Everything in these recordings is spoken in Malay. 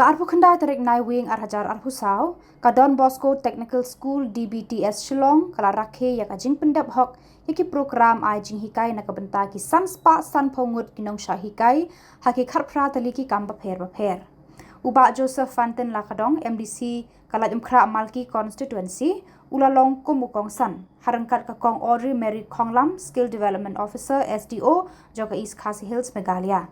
arpu khandai tarik Naiwieng arhajar arpu sau ka Don Bosco Technical School Dbts Shillong kala rakhe ya ka jingpyndep hok yaki prokram ai jinghikai na ka bynta ki sanspa sanpho ngut ki nongshah hikai haki kharphra tylli ki kam bapher. Uba Joseph Fantin Lakadong MDC kala Laitumkhrah-Malki konstitwensi ulalong kumu kongsan ryngkat ka kong Audrey Mary Khonglam Skill Development Officer SDO joka East Khasi Hills Meghalaya.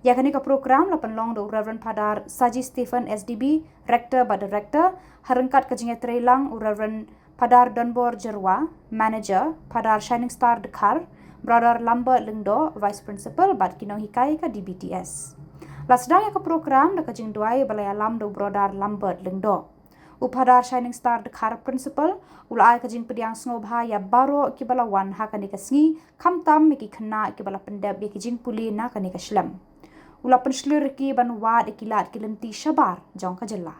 Yakni ka program lapan long do Reverend Padar Saji Stephan SDB Rector ba Director ryngkat ka jinghikai Reverend Padar Donbor Jyrwa Manager Padar Shiningstar Dkhar Brother Lambert Lyngdoh Vice Principal bad kinong hikai ka Dbts. Lasdang ka program da ka jingduai balaya lam do Brother Lambert Lyngdoh. Upadar Shiningstar Dkhar Principal ulai ka jingpyndep ngobha ya baro ki balawan ha ka ni ka sngi khamtam mi ki khna ki bala pendep ki jingpuli na ka ni ka shlam. Ula penslur ki banwad ikilat ki lenti shabar jong ka Jylla.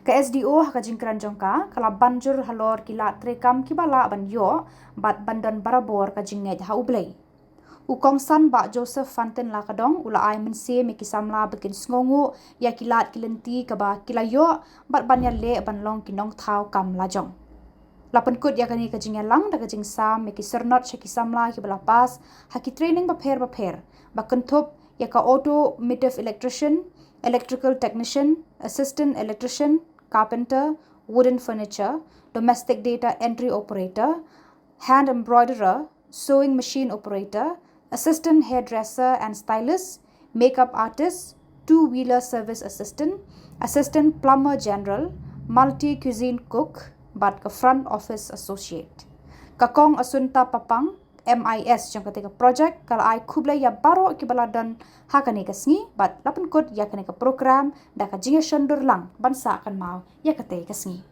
Ka SDO ha ka jingkran jong ka kala banjur halor kilat trekam ki bala ban yo bat bandan barabor ka jingej ha ublei. Kongsan ba Joseph Fantin Lakadong ula ai mense mi ki Samla bikin sngongu ya kilat kilenti ka ba kilayo bat banya le ban long kinong thau kam lajong. Lapan kut ya kani ka jinghilang da ka jingsam mi ki Syrnot ki Samla ki balapas ha ki training bapher ba kentup ya ka automotive electrician, electrical technician, assistant electrician, carpenter, wooden furniture, domestic data entry operator, hand embroiderer, sewing machine operator, assistant hairdresser and stylist, makeup artist, two-wheeler service assistant, assistant plumber general, multi-cuisine cook, but ka front office associate. Kakong asunta papang, MIS jang ketika project kalau ai kublai ya baro ki baladan hakani ka sngi but lapan kut ya kani ka program da ka jinga shondur lang bansa kan mau ya kate ka sngi.